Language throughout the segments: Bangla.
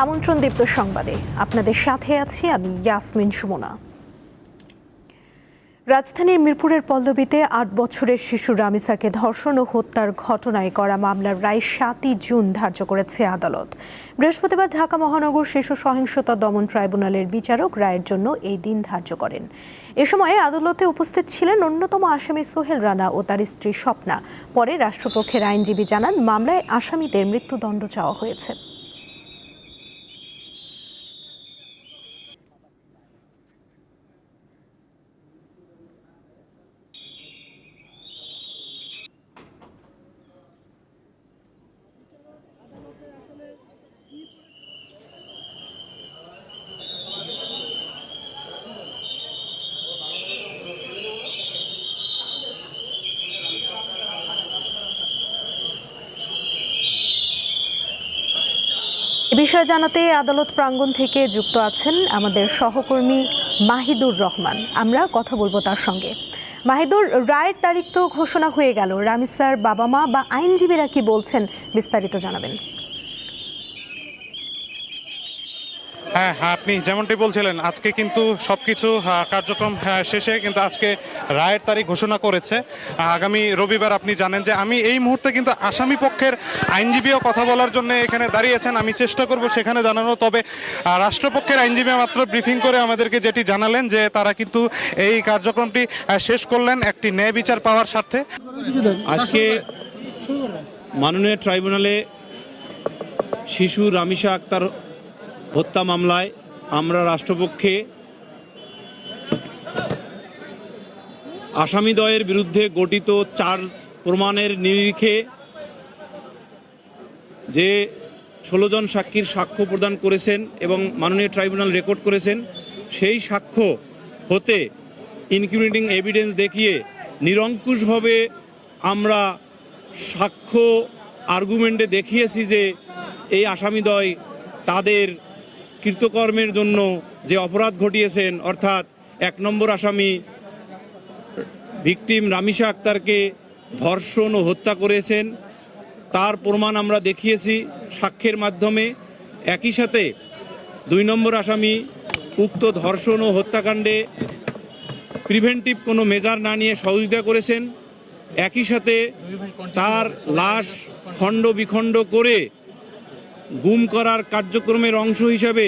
আমন্ত্রণ দীপ্ত সংবাদে আপনাদের সাথে আছি আমি ইয়াসমিন সুমনা। রাজধানীর মিরপুরের পল্লবীতে ৮ বছরের শিশু রামিসাকে ধর্ষণ ও হত্যার ঘটনায় করা মামলার রায় ৭ই জুন ধার্য করেছে আদালত। বৃহস্পতিবার ঢাকা মহানগর শিশু সহিংসতা দমন ট্রাইব্যুনালের বিচারক রায়ের জন্য এই দিন ধার্য করেন। এ সময় আদালতে উপস্থিত ছিলেন অন্যতম আসামি সোহেল রানা ও তার স্ত্রী স্বপ্না। পরে রাষ্ট্রপক্ষের আইনজীবী জানান, মামলায় আসামিদের মৃত্যুদণ্ড চাওয়া হয়েছে। এ বিষয়ে জানাতে আদালত প্রাঙ্গণ থেকে যুক্ত আছেন আমাদের সহকর্মী মাহিদুর রহমান। আমরা কথা বলবো তার সঙ্গে। মাহিদুর, রায়ের তারিখ তো ঘোষণা হয়ে গেল, রামিসার বাবা মা বা আইনজীবীরা কি বলছেন বিস্তারিত জানাবেন। হ্যাঁ, আপনি যেমনটি বলছিলেন, আজকে কিন্তু সবকিছু কার্যক্রম শেষে কিন্তু আজকে রায়ের তারিখ ঘোষণা করেছে আগামী রবিবার। আপনি জানেন যে আমি এই মুহূর্তে কিন্তু আসামি পক্ষের আইনজীবীও কথা বলার জন্য এখানে দাঁড়িয়েছেন, আমি চেষ্টা করব সেখানে জানানো। তবে রাষ্ট্রপক্ষের আইনজীবী মাত্র ব্রিফিং করে আমাদেরকে যেটি জানালেন যে তারা কিন্তু এই কার্যক্রমটি শেষ করলেন একটি ন্যায় বিচার পাওয়ার স্বার্থে। আজকে মাননীয় ট্রাইব্যুনালে শিশু রামিসা আক্তার হত্যা মামলায় আমরা রাষ্ট্রপক্ষে আসামিদ্বয়ের বিরুদ্ধে গঠিত চার্জ প্রমাণের নিরিখে যে 16 জন সাক্ষীর সাক্ষ্য প্রদান করেছেন এবং মাননীয় ট্রাইব্যুনাল রেকর্ড করেছেন, সেই সাক্ষ্য হতে ইনক্রিমিনেটিং এভিডেন্স দেখিয়ে নিরঙ্কুশভাবে আমরা সাক্ষ্য আর্গুমেন্টে দেখিয়েছি যে এই আসামিদ্বয় তাদের কৃতকর্মের জন্য যে অপরাধ ঘটিয়েছেন, অর্থাৎ 1 নম্বর আসামি ভিকটিম রামিসা আক্তারকে ধর্ষণ ও হত্যা করেছেন, তার প্রমাণ আমরা দেখিয়েছি সাক্ষ্যের মাধ্যমে। একই সাথে 2 নম্বর আসামি উক্ত ধর্ষণ ও হত্যাকাণ্ডে প্রিভেন্টিভ কোনো মেজার না নিয়ে সহযোগিতা করেছেন। একই সাথে তার লাশ খণ্ড বিখণ্ড করে গুম করার কার্যক্রমের অংশ হিসাবে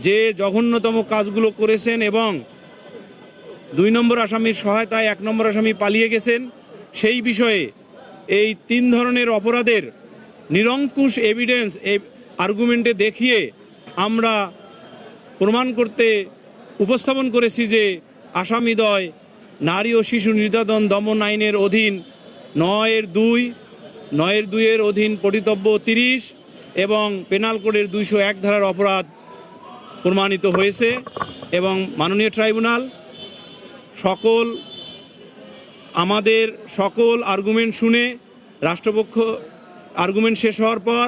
যে জঘন্যতম কাজগুলো করেছেন এবং 2 নম্বর আসামির সহায়তায় 1 নম্বর আসামি পালিয়ে গেছেন, সেই বিষয়ে এই 3 ধরনের অপরাধের নিরঙ্কুশ এভিডেন্স আর্গুমেন্টে দেখিয়ে আমরা প্রমাণ করতে উপস্থাপন করেছি যে আসামিদ্বয় নারী ও শিশু নির্যাতন দমন আইনের অধীন 9-2 অধীন পরিতব্য 30 এবং পেনাল কোডের 201 ধারার অপরাধ প্রমাণিত হয়েছে। এবং মাননীয় ট্রাইব্যুনাল আমাদের সকল আর্গুমেন্ট শুনে রাষ্ট্রপক্ষ আর্গুমেন্ট শেষ হওয়ার পর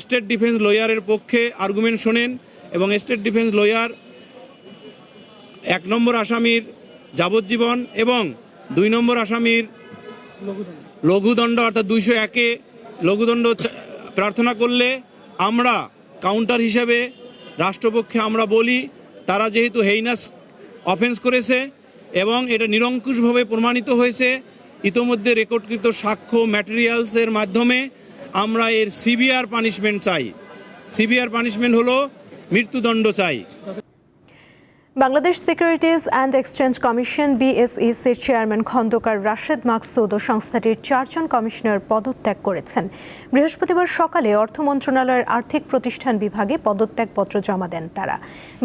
স্টেট ডিফেন্স লয়ারের পক্ষে আর্গুমেন্ট শোনেন এবং স্টেট ডিফেন্স লয়ার 1 নম্বর আসামির যাবজ্জীবন এবং 2 নম্বর আসামির লঘুদণ্ড অর্থাৎ 201-এ লঘুদণ্ড প্রার্থনা করলে আমরা কাউন্টার হিসেবে রাষ্ট্রপক্ষে আমরা বলি তারা যেহেতু হেইনাস অফেন্স করেছে এবং এটা নিরঙ্কুশভাবে প্রমাণিত হয়েছে ইতোমধ্যে রেকর্ডকৃত সাক্ষ্য ম্যাটেরিয়ালসের মাধ্যমে, আমরা এর সিভিয়ার পানিশমেন্ট চাই। সিভিয়ার পানিশমেন্ট হলো মৃত্যুদণ্ড চাই। Bangladesh securities and exchange commission BSECর চেয়ারম্যান খন্দকার রাশেদ মাকসুদ ও সংস্থাটির 4 জন কমিশনার পদত্যাগ করেছেন। বৃহস্পতিবার সকালে অর্থ মন্ত্রণালয়ের আর্থিক প্রতিষ্ঠান বিভাগে পদত্যাগপত্র জমা দেন তারা।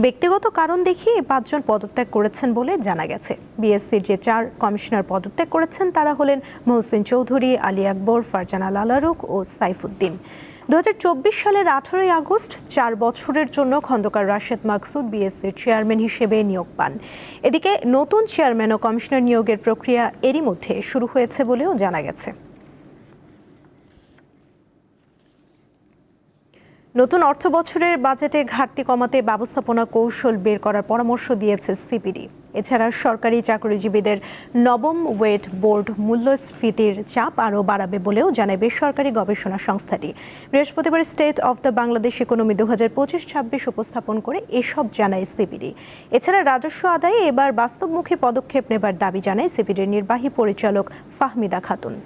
ব্যক্তিগত কারণ দেখিয়ে 5 জন পদত্যাগ করেছেন বলে জানা গেছে। BSEর যে 4 কমিশনার পদত্যাগ করেছেন তারা হলেন মহসিন চৌধুরী, আলী আকবর, ফারজানা লালারুক ও সাইফুদ্দিন। 2024 সালের 18 আগস্ট 4 বছরের জন্য খন্দকার রাশেদ মাকসুদ BSEর চেয়ারম্যান হিসেবে নিয়োগ পান। এদিকে নতুন চেয়ারম্যান ও কমিশনার নিয়োগের প্রক্রিয়া এরই মধ্যে শুরু হয়েছে বলেও জানা গেছে। নতুন অর্থ বছরের বাজেটে ঘাটতি কমাতে ব্যবস্থাপনা কৌশল বের করার পরামর্শ দিয়েছে সিপিডি। এছাড়া সরকারি চাকরিজীবীদের নবম ওয়েট বোর্ড মূল্যস্ফীতির চাপ আরও বাড়াবে বলেও জানায় বেসরকারি গবেষণা সংস্থাটি। বৃহস্পতিবার state of the Bangladesh economy 2025-26 উপস্থাপন করে এসব জানায় সিপিডি। এছাড়া রাজস্ব আদায়ে এবার বাস্তবমুখী পদক্ষেপ নেবার দাবি জানায় সিপিডির নির্বাহী পরিচালক Fahmida Khatun.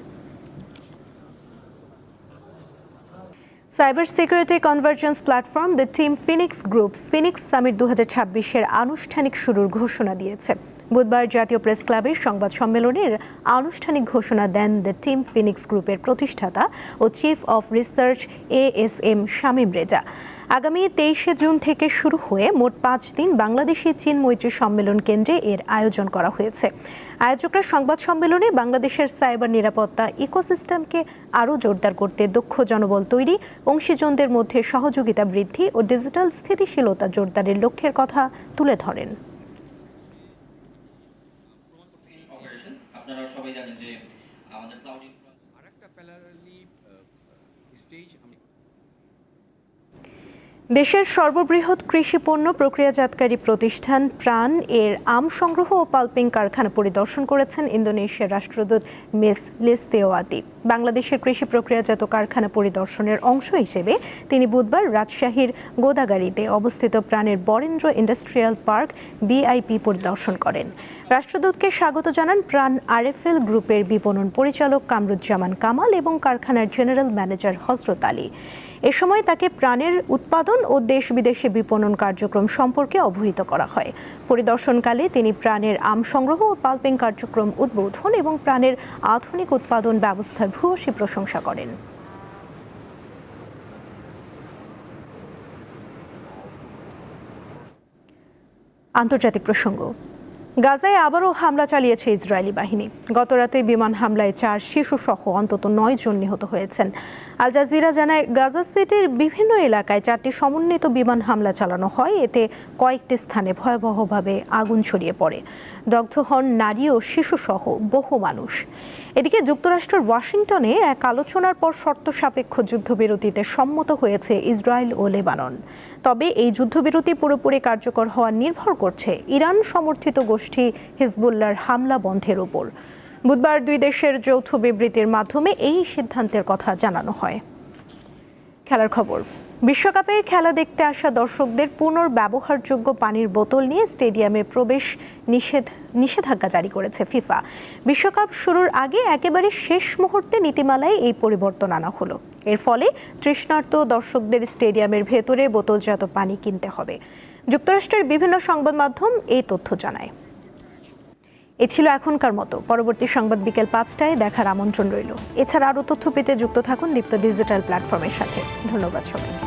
Cyber security convergence platform the team phoenix group phoenix summit 2026-এর আনুষ্ঠানিক শুরুর ঘোষণা দিয়েছে। বুধবার জাতীয় প্রেস ক্লাবের সংবাদ সম্মেলনের আনুষ্ঠানিক ঘোষণা দেন দ্য টিম ফিনিক্স গ্রুপের প্রতিষ্ঠাতা ও chief of research ASM Shamim Reza. আগামী 23শে জুন থেকে শুরু হয়ে মোট 5 দিন বাংলাদেশি চীন মৈত্রী সম্মেলন কেন্দ্রে এর আয়োজন করা হয়েছে। আয়োজকরা সংবাদ সম্মেলনে বাংলাদেশের সাইবার নিরাপত্তা ইকোসিস্টেমকে আরও জোরদার করতে দক্ষ জনবল তৈরি, অংশীজনদের মধ্যে সহযোগিতা বৃদ্ধি ও ডিজিটাল স্থিতিশীলতা জোরদারের লক্ষ্যের কথা তুলে ধরেন। আপনারা সবাই জানেন যে আমাদের ক্লাউডিং আরেকটা প্যারালালি স্টেজ দেশের সর্ববৃহৎ কৃষি পণ্য প্রক্রিয়াজাতকারী প্রতিষ্ঠান প্রাণ এর আম সংগ্রহ ও পাল্পিং কারখানা পরিদর্শন করেছেন ইন্দোনেশিয়ার রাষ্ট্রদূত মিস লিস্তেওয়াতি। বাংলাদেশের কৃষি প্রক্রিয়াজাত কারখানা পরিদর্শনের অংশ হিসেবে তিনি বুধবার রাজশাহীর গোদাগাড়িতে অবস্থিত প্রাণের বরেন্দ্র ইন্ডাস্ট্রিয়াল পার্ক BIP পরিদর্শন করেন। রাষ্ট্রদূতকে স্বাগত জানান প্রাণ RFL গ্রুপের বিপণন পরিচালক কামরুজ্জামান কামাল এবং কারখানার জেনারেল ম্যানেজার হযরত আলী। এ সময় তাকে প্রাণের উৎপাদন ও দেশ বিদেশে বিপণন কার্যক্রম সম্পর্কে অবহিত করা হয়। পরিদর্শনকালে তিনি প্রাণের আম সংগ্রহ ও পাল্পিং কার্যক্রম উদ্বোধন এবং প্রাণের আধুনিক উৎপাদন ব্যবস্থার ভূয়সী প্রশংসা করেন। আন্তর্জাতিক প্রসঙ্গ। গাজায় আবারও হামলা চালিয়েছে ইসরায়েলি বাহিনী। গতরাতে বিমান হামলায় 4 শিশুসহ অন্তত 9 জন নিহত হয়েছেন। আল জাজিরা জানায় গাজা সিটির বিভিন্ন এলাকায় 4টি সমন্বিত বিমান হামলা চালানো হয়। এতে কয়েকটি স্থানে ভয়াবহভাবে আগুন ছড়িয়ে পড়ে। দগ্ধ হন নারী ও শিশুসহ বহু মানুষ। এদিকে যুক্তরাষ্ট্রের ওয়াশিংটনে এক আলোচনার পর শর্ত সাপেক্ষ যুদ্ধবিরতিতে সম্মত হয়েছে ইসরায়েল ও লেবানন। তবে এই যুদ্ধবিরতি পুরোপুরি কার্যকর হওয়া নির্ভর করছে ইরান সমর্থিত গোষ্ঠী হিজবুল্লাহর হামলা বন্ধের উপর। বুধবার দুই দেশের যৌথ বিবৃতির মাধ্যমে এই সিদ্ধান্তের কথা জানানো হয়। খেলার খবর। বিশ্বকাপের খেলা দেখতে আসা দর্শকদের পুনর্ব্যবহারযোগ্য পানির বোতল নিয়ে স্টেডিয়ামে প্রবেশ নিষেধাজ্ঞা জারি করেছে ফিফা। বিশ্বকাপ শুরুর আগে একেবারে শেষ মুহূর্তে নীতিমালায় এই পরিবর্তন আনা হলো। এর ফলে তৃষ্ণার্ত দর্শকদের স্টেডিয়ামের ভেতরে বোতলজাত পানি কিনতে হবে। যুক্তরাষ্ট্রের বিভিন্ন সংবাদ মাধ্যম এই তথ্য জানায়। এ ছিল এখনকার মতো। পরবর্তী সংবাদ বিকেল 5টায় দেখার আমন্ত্রণ রইল। এছাড়া আরও তথ্য পেতে যুক্ত থাকুন দীপ্ত ডিজিটাল প্ল্যাটফর্মের সাথে। ধন্যবাদ সবাইকে।